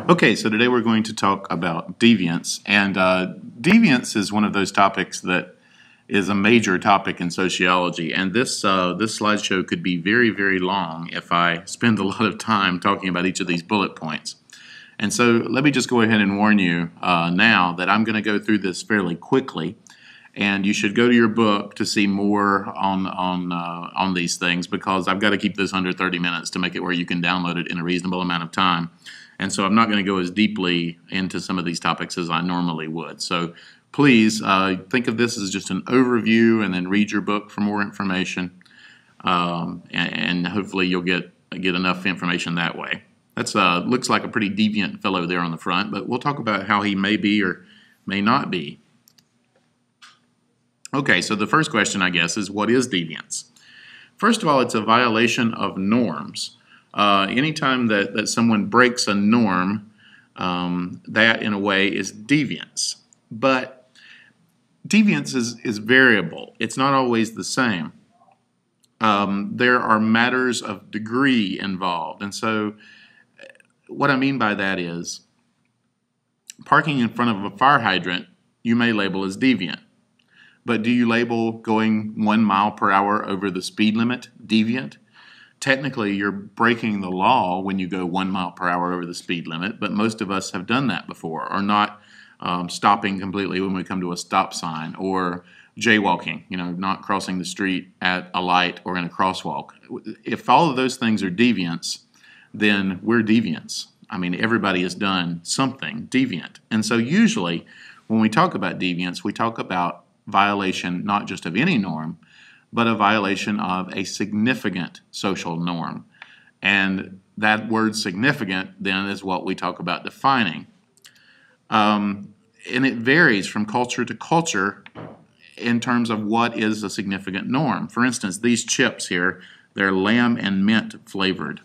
Okay, so today we're going to talk about deviance, and deviance is one of those topics that is a major topic in sociology, and this slideshow could be very, very long if I spend a lot of time talking about each of these bullet points. And so let me just go ahead and warn you now that I'm going to go through this fairly quickly, and you should go to your book to see more on these things, because I've got to keep this under 30 minutes to make it where you can download it in a reasonable amount of time. And so I'm not going to go as deeply into some of these topics as I normally would. So please think of this as just an overview, and then read your book for more information, and hopefully you'll get enough information that way. That's looks like a pretty deviant fellow there on the front, but we'll talk about how he may be or may not be. Okay, so the first question, I guess, is what is deviance? First of all, it's a violation of norms. Anytime that someone breaks a norm, that in a way is deviance. But deviance is variable. It's not always the same. There are matters of degree involved. And so what I mean by that is parking in front of a fire hydrant you may label as deviant. But do you label going 1 mile per hour over the speed limit deviant? Technically, you're breaking the law when you go 1 mile per hour over the speed limit, but most of us have done that before, or not stopping completely when we come to a stop sign, or jaywalking, not crossing the street at a light or in a crosswalk. If all of those things are deviants, then we're deviants. I mean, everybody has done something deviant. And so usually when we talk about deviance, we talk about violation not just of any norm, but a violation of a significant social norm. And that word significant then is what we talk about defining. And it varies from culture to culture in terms of what is a significant norm. For instance, these chips here, they're lamb and mint flavored.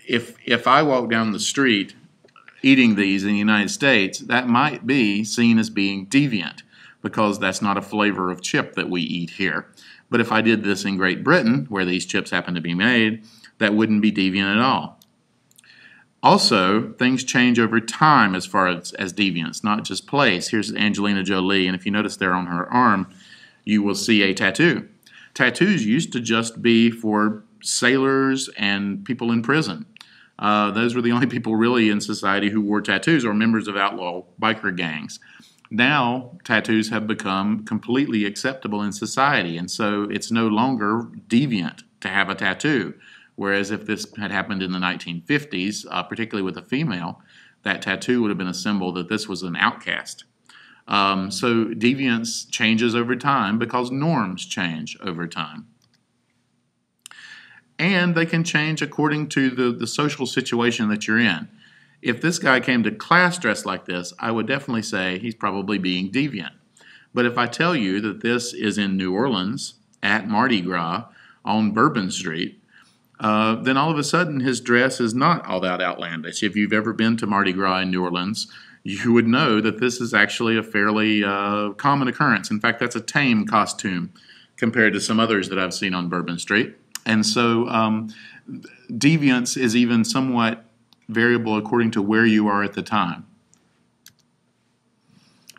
If I walk down the street eating these in the United States, that might be seen as being deviant, because that's not a flavor of chip that we eat here. But if I did this in Great Britain, where these chips happen to be made, that wouldn't be deviant at all. Also, things change over time as far as deviance, not just place. Here's Angelina Jolie, and if you notice there on her arm, you will see a tattoo. Tattoos used to just be for sailors and people in prison. Those were the only people really in society who wore tattoos, or members of outlaw biker gangs. Now, tattoos have become completely acceptable in society, and so it's no longer deviant to have a tattoo. Whereas if this had happened in the 1950s, particularly with a female, that tattoo would have been a symbol that this was an outcast. So deviance changes over time because norms change over time. And they can change according to the social situation that you're in. If this guy came to class dressed like this, I would definitely say he's probably being deviant. But if I tell you that this is in New Orleans at Mardi Gras on Bourbon Street, then all of a sudden his dress is not all that outlandish. If you've ever been to Mardi Gras in New Orleans, you would know that this is actually a fairly common occurrence. In fact, that's a tame costume compared to some others that I've seen on Bourbon Street. And so deviance is even somewhat variable according to where you are at the time.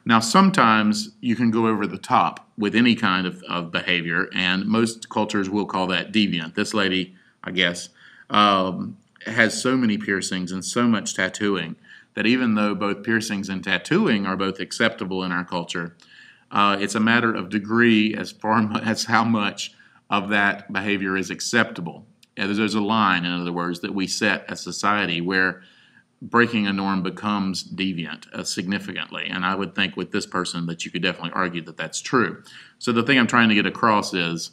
Now, sometimes you can go over the top with any kind of behavior, and most cultures will call that deviant. This lady, I guess, has so many piercings and so much tattooing that even though both piercings and tattooing are both acceptable in our culture, it's a matter of degree as far as how much of that behavior is acceptable. There's a line, in other words, that we set as society where breaking a norm becomes deviant significantly. And I would think with this person that you could definitely argue that that's true. So the thing I'm trying to get across is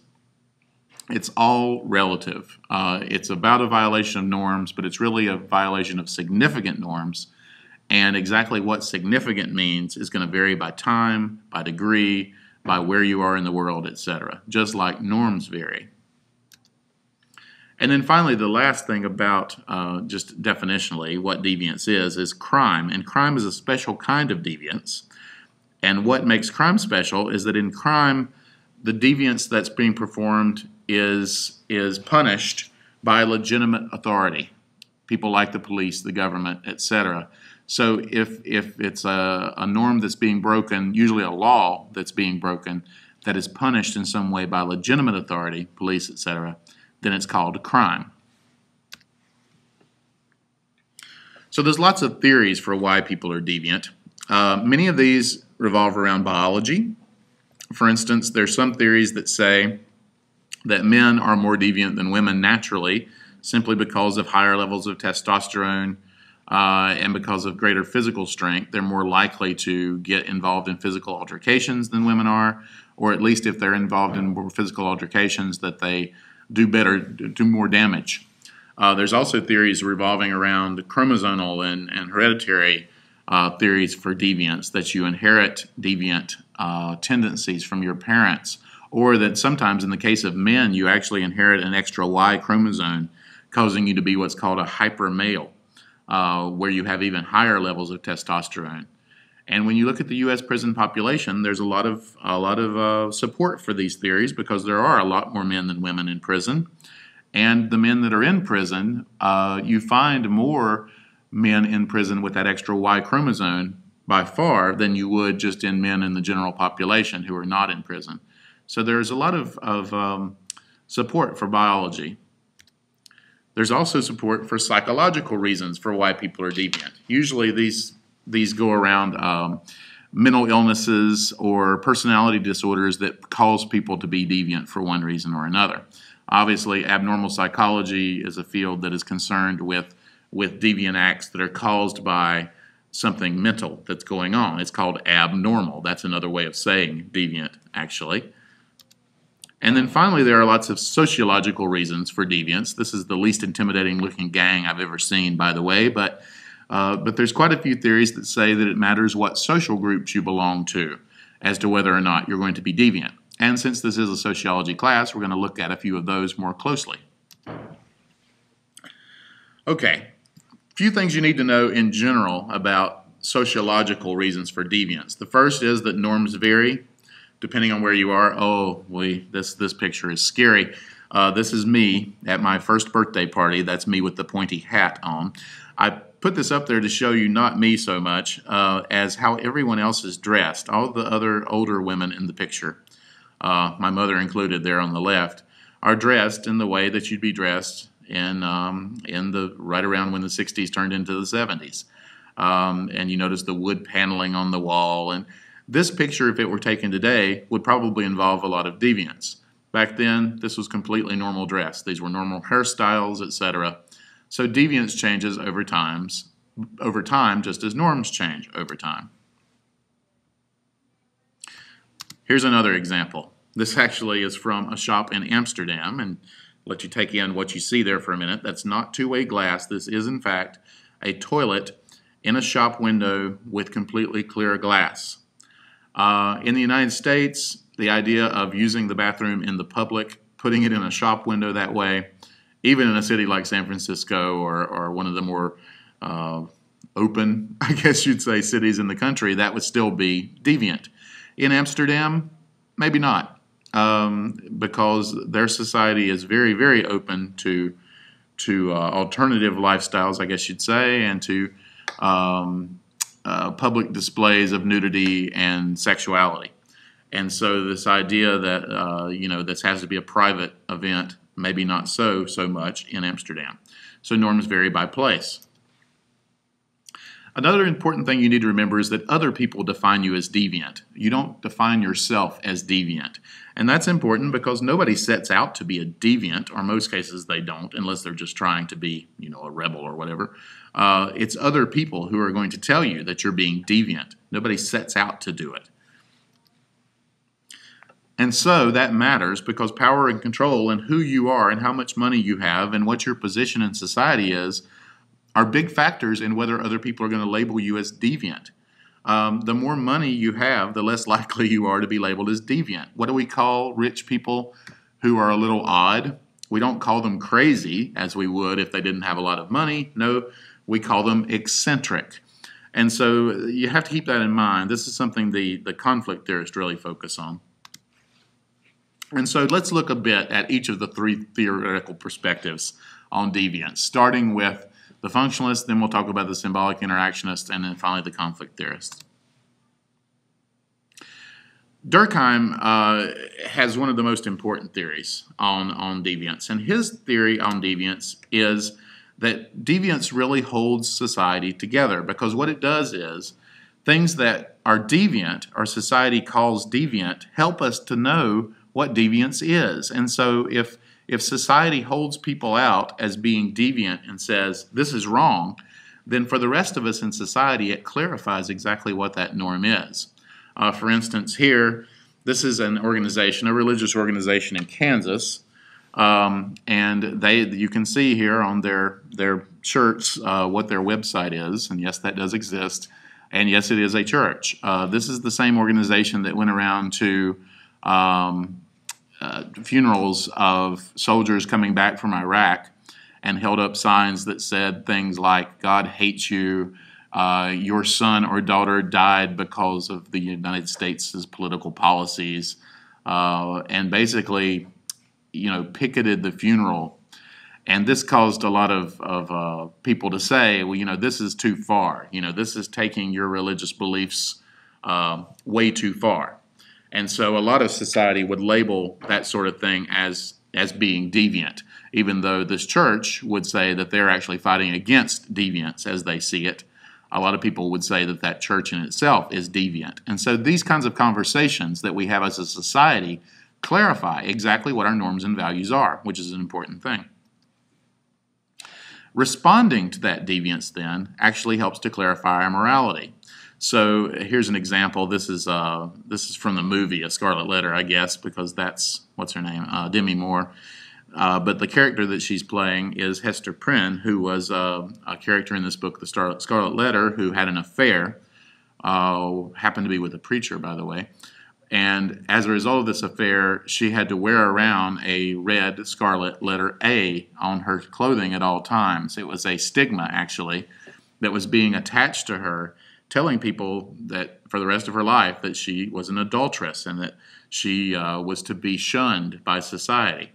it's all relative. It's about a violation of norms, but it's really a violation of significant norms. And exactly what significant means is going to vary by time, by degree, by where you are in the world, etc., just like norms vary. And then finally, the last thing about just definitionally what deviance is crime. And crime is a special kind of deviance. And what makes crime special is that in crime, the deviance that's being performed is punished by legitimate authority. people like the police, the government, etc. So if it's a norm that's being broken, usually a law that's being broken, that is punished in some way by legitimate authority, police, etc., then it's called a crime. So there's lots of theories for why people are deviant. Many of these revolve around biology. For instance, there's some theories that say that men are more deviant than women naturally, simply because of higher levels of testosterone and because of greater physical strength. They're more likely to get involved in physical altercations than women are, or at least if they're involved in more physical altercations, that they do better, do more damage. There's also theories revolving around chromosomal and hereditary theories for deviance, that you inherit deviant tendencies from your parents, or that sometimes in the case of men you actually inherit an extra Y chromosome, causing you to be what's called a hypermale, where you have even higher levels of testosterone. And when you look at the U.S. prison population, there's a lot of support for these theories, because there are a lot more men than women in prison. And the men that are in prison, you find more men in prison with that extra Y chromosome by far than you would just in men in the general population who are not in prison. So there's a lot of support for biology. There's also support for psychological reasons for why people are deviant. Usually these go around mental illnesses or personality disorders that cause people to be deviant for one reason or another. Obviously, abnormal psychology is a field that is concerned with deviant acts that are caused by something mental that's going on. It's called abnormal. That's another way of saying deviant, actually. And then finally, there are lots of sociological reasons for deviance. This is the least intimidating looking gang I've ever seen, by the way, but there's quite a few theories that say that it matters what social groups you belong to as to whether or not you're going to be deviant. And since this is a sociology class, we're going to look at a few of those more closely. Okay, a few things you need to know in general about sociological reasons for deviance. The first is that norms vary depending on where you are. Oh, this picture is scary. This is me at my first birthday party. That's me with the pointy hat on. I put this up there to show you not me so much as how everyone else is dressed. All the other older women in the picture, my mother included there on the left, are dressed in the way that you'd be dressed in the right around when the 60s turned into the 70s. And you notice the wood paneling on the wall. And this picture, if it were taken today, would probably involve a lot of deviance. Back then, this was completely normal dress. These were normal hairstyles, etc. So deviance changes over time, just as norms change over time. Here's another example. This actually is from a shop in Amsterdam, and let you take in what you see there for a minute. That's not two-way glass. This is, in fact, a toilet in a shop window with completely clear glass. In the United States, the idea of using the bathroom in the public, putting it in a shop window that way, even in a city like San Francisco or one of the more open, I guess you'd say, cities in the country, that would still be deviant. In Amsterdam, maybe not, because their society is very, very open to alternative lifestyles, I guess you'd say, and to public displays of nudity and sexuality. And so this idea that this has to be a private event, maybe not so much in Amsterdam. So norms vary by place. Another important thing you need to remember is that other people define you as deviant. You don't define yourself as deviant. And that's important because nobody sets out to be a deviant, or in most cases they don't, unless they're just trying to be, a rebel or whatever. It's other people who are going to tell you that you're being deviant. Nobody sets out to do it. And so that matters because power and control and who you are and how much money you have and what your position in society is are big factors in whether other people are going to label you as deviant. The more money you have, the less likely you are to be labeled as deviant. What do we call rich people who are a little odd? We don't call them crazy as we would if they didn't have a lot of money. No, we call them eccentric. And so you have to keep that in mind. This is something the conflict theorists really focus on. And so let's look a bit at each of the three theoretical perspectives on deviance, starting with the functionalists, then we'll talk about the symbolic interactionists, and then finally the conflict theorists. Durkheim has one of the most important theories on deviance, and his theory on deviance is that deviance really holds society together, because what it does is things that are deviant, or society calls deviant, help us to know what deviance is. And so if society holds people out as being deviant and says this is wrong, then for the rest of us in society it clarifies exactly what that norm is. For instance, here, this is an organization, a religious organization in Kansas, and you can see here on their shirts what their website is, and yes, that does exist, and yes, it is a church. This is the same organization that went around to funerals of soldiers coming back from Iraq and held up signs that said things like, "God hates you," "Your son or daughter died because of the United States' political policies," and basically, picketed the funeral. And this caused a lot of people to say, well, this is too far. This is taking your religious beliefs way too far. And so a lot of society would label that sort of thing as being deviant, even though this church would say that they're actually fighting against deviance as they see it. A lot of people would say that that church in itself is deviant. And so these kinds of conversations that we have as a society clarify exactly what our norms and values are, which is an important thing. Responding to that deviance then actually helps to clarify our morality. So here's an example. This is from the movie A Scarlet Letter, I guess, because that's, what's her name, Demi Moore. But the character that she's playing is Hester Prynne, who was a character in this book, The Scarlet Letter, who had an affair, happened to be with a preacher, by the way. And as a result of this affair, she had to wear around a red scarlet letter A on her clothing at all times. It was a stigma, actually, that was being attached to her, telling people that for the rest of her life that she was an adulteress and that she was to be shunned by society.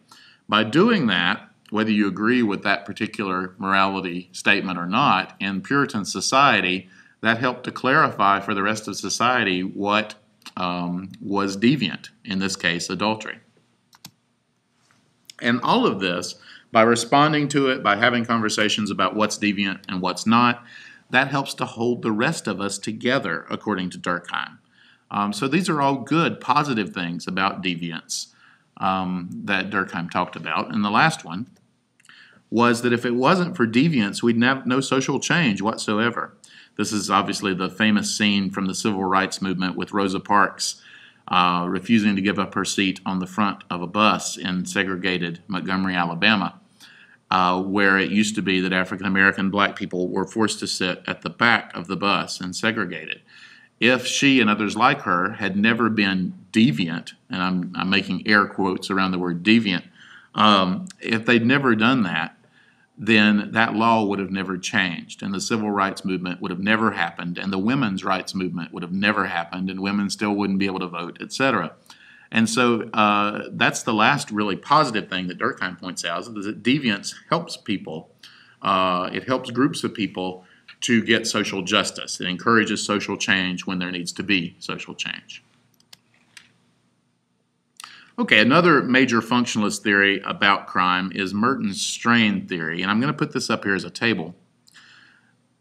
By doing that, whether you agree with that particular morality statement or not, in Puritan society, that helped to clarify for the rest of society what was deviant, in this case, adultery. And all of this, by responding to it, by having conversations about what's deviant and what's not, that helps to hold the rest of us together, according to Durkheim. So these are all good, positive things about deviance that Durkheim talked about. And the last one was that if it wasn't for deviance, we'd have no social change whatsoever. This is obviously the famous scene from the Civil Rights Movement with Rosa Parks refusing to give up her seat on the front of a bus in segregated Montgomery, Alabama, where it used to be that African-American black people were forced to sit at the back of the bus and segregated. If she and others like her had never been deviant, and I'm making air quotes around the word deviant, if they'd never done that, then that law would have never changed, and the civil rights movement would have never happened, and the women's rights movement would have never happened, and women still wouldn't be able to vote, etc. And so that's the last really positive thing that Durkheim points out, is that deviance helps people. It helps groups of people to get social justice. It encourages social change when there needs to be social change. Okay, another major functionalist theory about crime is Merton's strain theory, and I'm going to put this up here as a table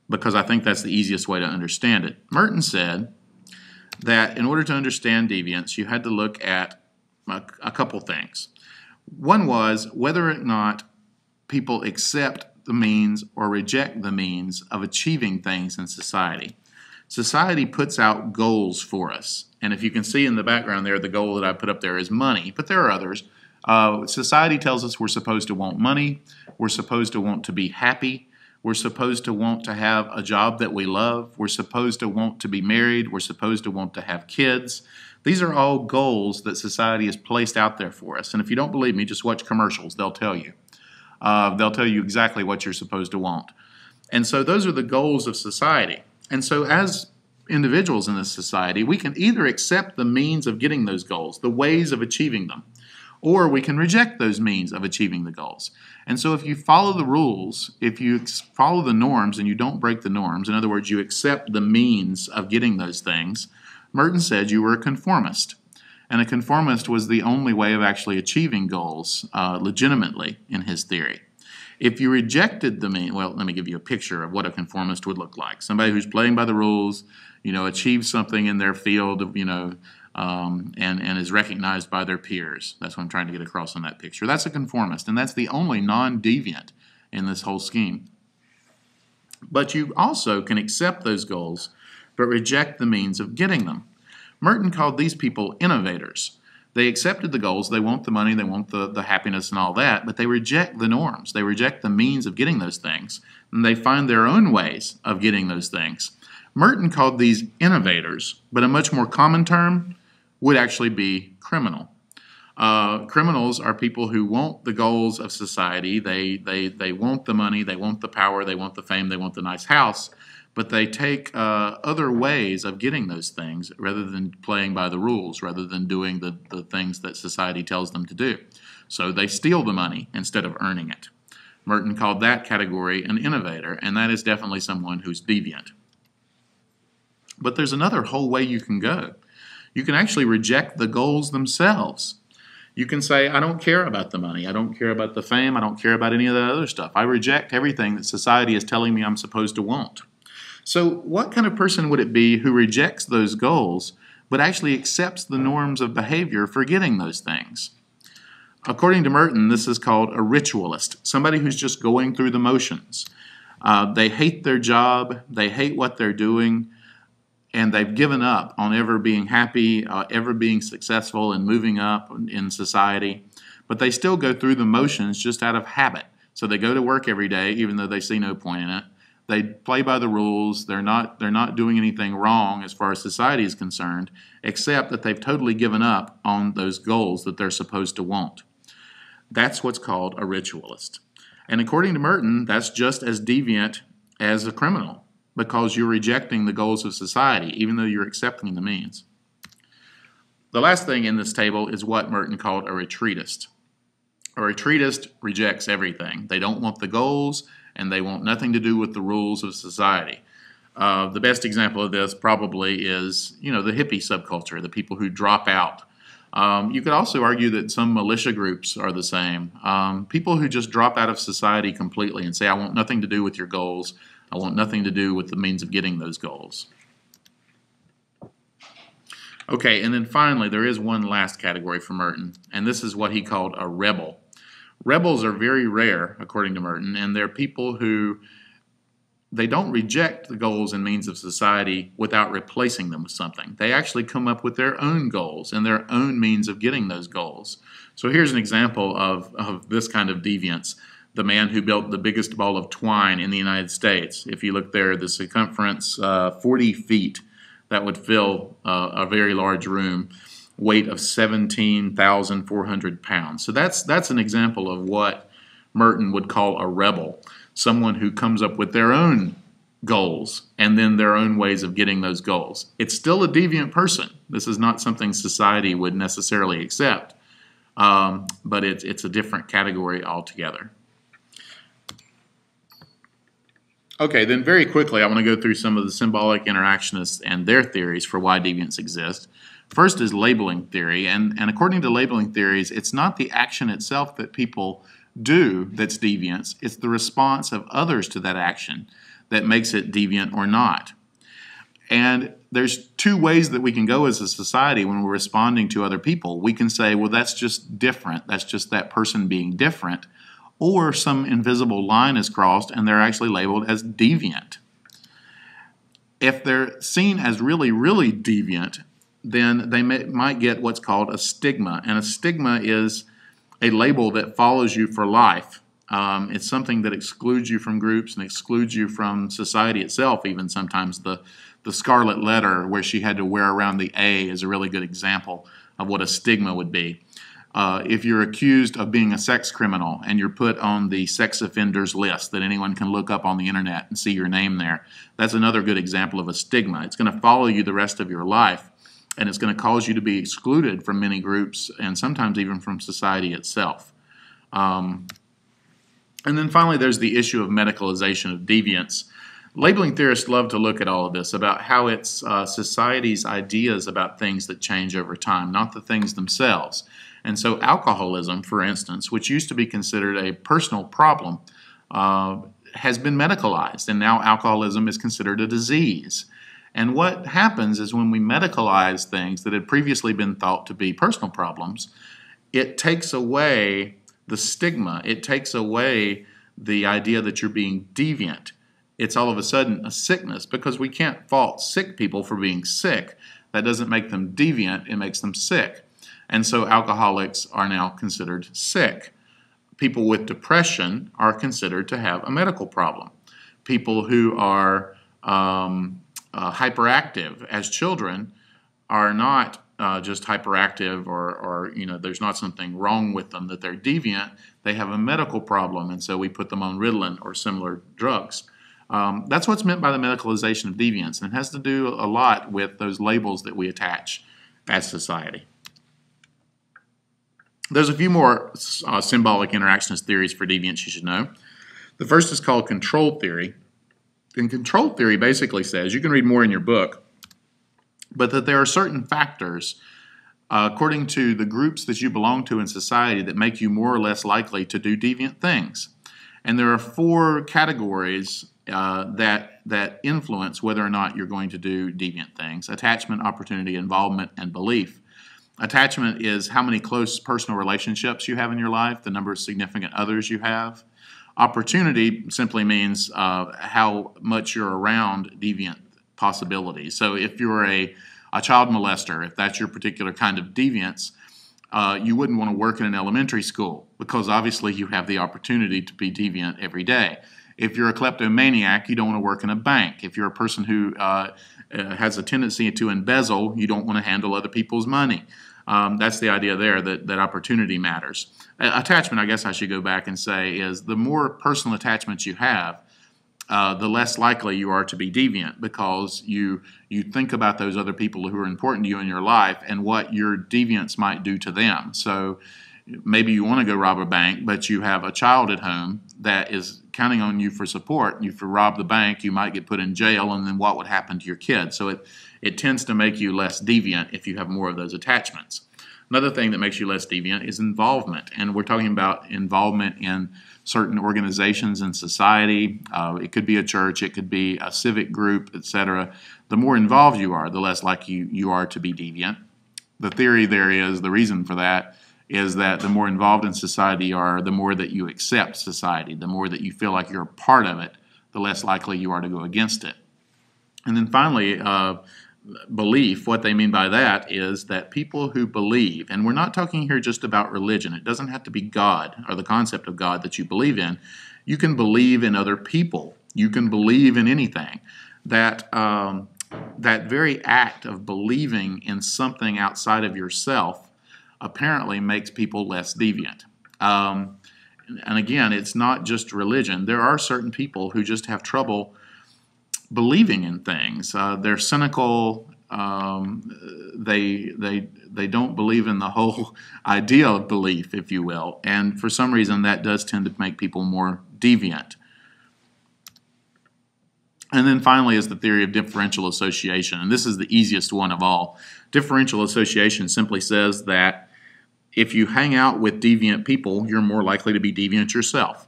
because I think that's the easiest way to understand it. Merton said that in order to understand deviance, you had to look at a couple things. One was whether or not people accept the means or reject the means of achieving things in society. Society puts out goals for us. And if you can see in the background there, the goal that I put up there is money, but there are others. Society tells us we're supposed to want money, we're supposed to want to be happy, we're supposed to want to have a job that we love, we're supposed to want to be married, we're supposed to want to have kids. These are all goals that society has placed out there for us. And if you don't believe me, just watch commercials, they'll tell you. They'll tell you exactly what you're supposed to want. And so those are the goals of society. And so as individuals in this society, we can either accept the means of getting those goals, the ways of achieving them, or we can reject those means of achieving the goals. And so if you follow the rules, if you follow the norms and you don't break the norms, in other words, you accept the means of getting those things, Merton said you were a conformist. And a conformist was the only way of actually achieving goals legitimately in his theory. If you rejected the mean, well, let me give you a picture of what a conformist would look like. Somebody who's playing by the rules, achieves something in their field, and is recognized by their peers. That's what I'm trying to get across on that picture. That's a conformist, and that's the only non-deviant in this whole scheme. But you also can accept those goals, but reject the means of getting them. Merton called these people innovators. They accepted the goals, they want the money, they want the happiness and all that, but they reject the norms. They reject the means of getting those things, and they find their own ways of getting those things. Merton called these innovators, but a much more common term would actually be criminal. Criminals are people who want the goals of society. They want the money, they want the power, they want the fame, they want the nice house, but they take other ways of getting those things rather than playing by the rules, rather than doing the things that society tells them to do. So they steal the money instead of earning it. Merton called that category an innovator, and that is definitely someone who's deviant. But there's another whole way you can go. You can actually reject the goals themselves. You can say, I don't care about the money, I don't care about the fame, I don't care about any of that other stuff. I reject everything that society is telling me I'm supposed to want. So what kind of person would it be who rejects those goals but actually accepts the norms of behavior for getting those things? According to Merton, this is called a ritualist, somebody who's just going through the motions. They hate their job, they hate what they're doing, and they've given up on ever being happy, ever being successful and moving up in society. But they still go through the motions just out of habit. So they go to work every day even though they see no point in it. They play by the rules. They're not doing anything wrong as far as society is concerned, except that they've totally given up on those goals that they're supposed to want. That's what's called a ritualist. And according to Merton, that's just as deviant as a criminal, because you're rejecting the goals of society, even though you're accepting the means. The last thing in this table is what Merton called a retreatist. A retreatist rejects everything. They don't want the goals, and they want nothing to do with the rules of society. The best example of this probably is, the hippie subculture, the people who drop out. You could also argue that some militia groups are the same. People who just drop out of society completely and say, I want nothing to do with your goals. I want nothing to do with the means of getting those goals. Okay, and then finally, there is one last category for Merton, and this is what he called a rebel. Rebels are very rare, according to Merton, and they're people who, they don't reject the goals and means of society without replacing them with something. They actually come up with their own goals and their own means of getting those goals. So here's an example of this kind of deviance. The man who built the biggest ball of twine in the United States. If you look there, the circumference 40 feet, that would fill a very large room. Weight of 17,400 pounds. So that's an example of what Merton would call a rebel, someone who comes up with their own goals and then their own ways of getting those goals. It's still a deviant person. This is not something society would necessarily accept, but it's a different category altogether. Okay, then very quickly I want to go through some of the symbolic interactionists and their theories for why deviance exists. First is labeling theory, and according to labeling theories, it's not the action itself that people do that's deviance, it's the response of others to that action that makes it deviant or not. And there's two ways that we can go as a society when we're responding to other people. We can say, well, that's just different, that's just that person being different, or some invisible line is crossed and they're actually labeled as deviant. If they're seen as really, really deviant, then they might get what's called a stigma. And a stigma is a label that follows you for life. It's something that excludes you from groups and excludes you from society itself. Even sometimes the scarlet letter where she had to wear around the A is a really good example of what a stigma would be. If you're accused of being a sex criminal and you're put on the sex offenders list that anyone can look up on the internet and see your name there, that's another good example of a stigma. It's going to follow you the rest of your life. and it's going to cause you to be excluded from many groups and sometimes even from society itself. And then finally, there's the issue of medicalization of deviance. Labeling theorists love to look at all of this, about how it's society's ideas about things that change over time, not the things themselves. And so alcoholism, for instance, which used to be considered a personal problem, has been medicalized, and now alcoholism is considered a disease. And what happens is when we medicalize things that had previously been thought to be personal problems, it takes away the stigma. It takes away the idea that you're being deviant. It's all of a sudden a sickness, because we can't fault sick people for being sick. That doesn't make them deviant, it makes them sick. And so alcoholics are now considered sick. People with depression are considered to have a medical problem. People who are hyperactive as children are not just hyperactive, or there's not something wrong with them, that they're deviant. They have a medical problem, and so we put them on Ritalin or similar drugs. That's what's meant by the medicalization of deviance, and it has to do a lot with those labels that we attach as society. There's a few more symbolic interactionist theories for deviance you should know. The first is called control theory. And control theory basically says, you can read more in your book, but that there are certain factors according to the groups that you belong to in society that make you more or less likely to do deviant things. And there are 4 categories that influence whether or not you're going to do deviant things: attachment, opportunity, involvement, and belief. Attachment is how many close personal relationships you have in your life, the number of significant others you have. Opportunity simply means how much you're around deviant possibilities. So if you're a child molester, if that's your particular kind of deviance, you wouldn't want to work in an elementary school, because obviously you have the opportunity to be deviant every day. If you're a kleptomaniac, you don't want to work in a bank. If you're a person who has a tendency to embezzle, you don't want to handle other people's money. That's the idea there, that opportunity matters. Attachment, I guess I should go back and say, is the more personal attachments you have, the less likely you are to be deviant, because you think about those other people who are important to you in your life and what your deviance might do to them. So maybe you want to go rob a bank, but you have a child at home that is counting on you for support. If you rob the bank, you might get put in jail, and then what would happen to your kid? So it tends to make you less deviant if you have more of those attachments. Another thing that makes you less deviant is involvement, and we're talking about involvement in certain organizations in society. It could be a church, it could be a civic group, etc. The more involved you are, the less likely you are to be deviant. The theory there is, the reason for that is that the more involved in society you are, the more that you accept society, the more that you feel like you're a part of it, the less likely you are to go against it. And then finally, belief. What they mean by that is that people who believe, and we're not talking here just about religion. It doesn't have to be God or the concept of God that you believe in. You can believe in other people. You can believe in anything. That very act of believing in something outside of yourself apparently makes people less deviant. And again, it's not just religion. There are certain people who just have trouble believing in things. They're cynical. They don't believe in the whole idea of belief, if you will. And for some reason, that does tend to make people more deviant. And then finally is the theory of differential association. And this is the easiest one of all. Differential association simply says that if you hang out with deviant people, you're more likely to be deviant yourself.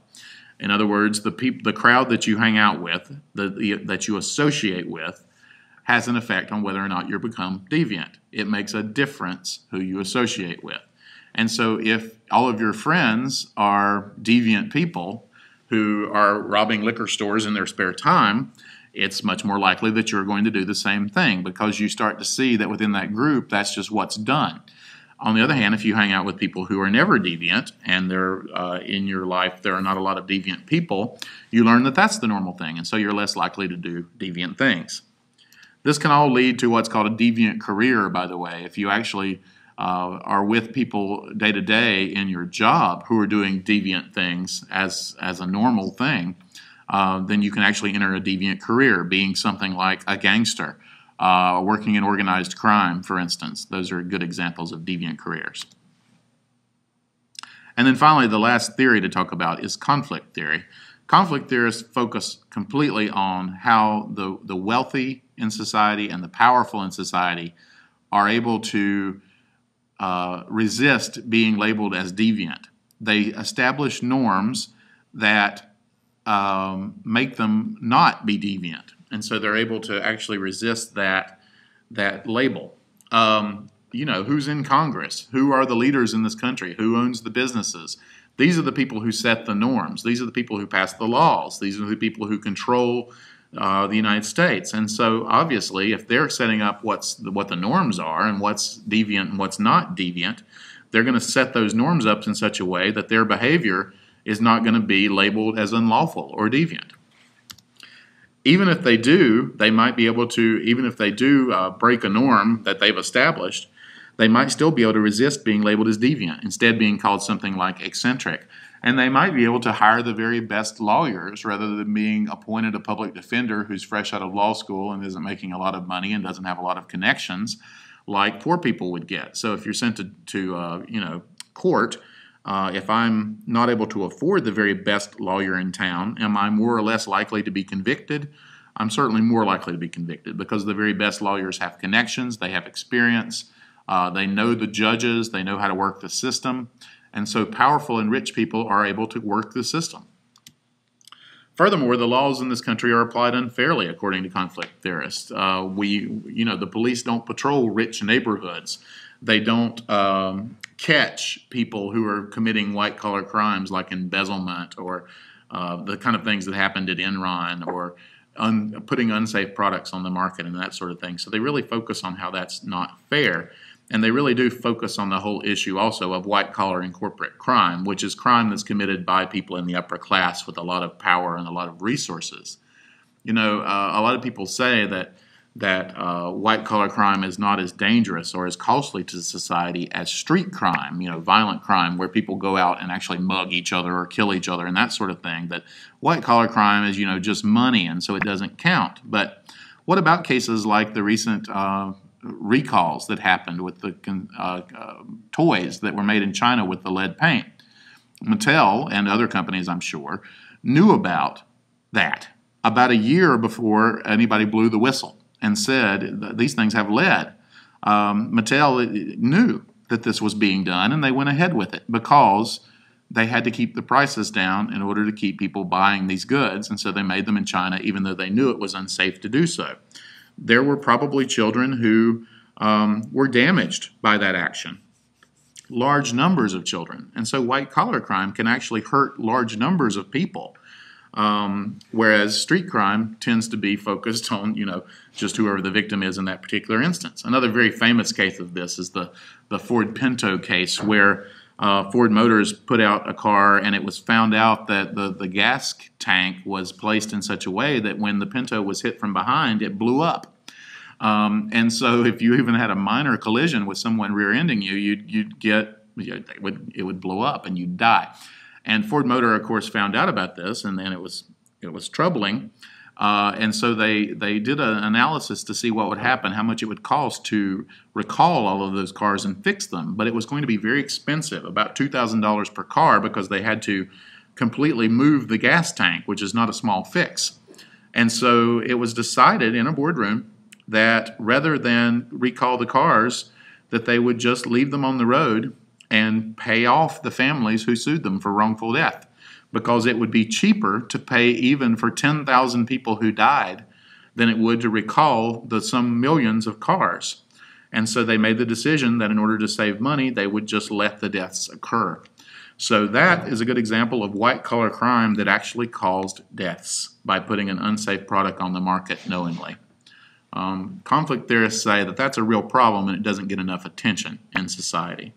In other words, the crowd that you hang out with, that you associate with, has an effect on whether or not you become deviant. It makes a difference who you associate with. And so if all of your friends are deviant people who are robbing liquor stores in their spare time, it's much more likely that you're going to do the same thing, because you start to see that within that group, that's just what's done. On the other hand, if you hang out with people who are never deviant, and they're in your life there are not a lot of deviant people, you learn that that's the normal thing, and so you're less likely to do deviant things. This can all lead to what's called a deviant career, by the way. If you actually are with people day to day in your job who are doing deviant things as a normal thing, then you can actually enter a deviant career, being something like a gangster, working in organized crime, for instance. Those are good examples of deviant careers. And then finally, the last theory to talk about is conflict theory. Conflict theorists focus completely on how the wealthy in society and the powerful in society are able to resist being labeled as deviant. They establish norms that make them not be deviant, and so they're able to actually resist that label. Who's in Congress? Who are the leaders in this country? Who owns the businesses? These are the people who set the norms. These are the people who pass the laws. These are the people who control the United States. And so obviously, if they're setting up what the norms are and what's deviant and what's not deviant, they're going to set those norms up in such a way that their behavior is not going to be labeled as unlawful or deviant. Even if they do, they might be able to, even if they do break a norm that they've established, they might still be able to resist being labeled as deviant, instead being called something like eccentric. And they might be able to hire the very best lawyers rather than being appointed a public defender who's fresh out of law school and isn't making a lot of money and doesn't have a lot of connections like poor people would get. So if you're sent to court, if I'm not able to afford the very best lawyer in town, am I more or less likely to be convicted? I'm certainly more likely to be convicted because the very best lawyers have connections, they have experience, they know the judges, they know how to work the system, and so powerful and rich people are able to work the system. Furthermore, the laws in this country are applied unfairly, according to conflict theorists. The police don't patrol rich neighborhoods. They don't catch people who are committing white-collar crimes like embezzlement or the kind of things that happened at Enron or putting unsafe products on the market and that sort of thing. So they really focus on how that's not fair. And they really do focus on the whole issue also of white-collar and corporate crime, which is crime that's committed by people in the upper class with a lot of power and a lot of resources. A lot of people say that white-collar crime is not as dangerous or as costly to society as street crime, violent crime where people go out and actually mug each other or kill each other and that sort of thing. That white-collar crime is, just money, and so it doesn't count. But what about cases like the recent recalls that happened with the toys that were made in China with the lead paint? Mattel and other companies, I'm sure, knew about that about a year before anybody blew the whistle and said these things have lead. Mattel knew that this was being done, and they went ahead with it because they had to keep the prices down in order to keep people buying these goods, and so they made them in China even though they knew it was unsafe to do so. There were probably children who were damaged by that action, large numbers of children. And so white-collar crime can actually hurt large numbers of people, whereas street crime tends to be focused on, just whoever the victim is in that particular instance. Another very famous case of this is the Ford Pinto case, where Ford Motors put out a car and it was found out that the gas tank was placed in such a way that when the Pinto was hit from behind, it blew up. And so if you even had a minor collision with someone rear-ending you, it would blow up and you'd die. And Ford Motor, of course, found out about this, and then it was troubling. And so they did an analysis to see what would happen, how much it would cost to recall all of those cars and fix them. But it was going to be very expensive, about $2,000 per car, because they had to completely move the gas tank, which is not a small fix. And so it was decided in a boardroom that rather than recall the cars, that they would just leave them on the road and pay off the families who sued them for wrongful death, because it would be cheaper to pay even for 10,000 people who died than it would to recall some millions of cars. And so they made the decision that in order to save money, they would just let the deaths occur. So that is a good example of white-collar crime that actually caused deaths by putting an unsafe product on the market knowingly. Conflict theorists say that that's a real problem and it doesn't get enough attention in society.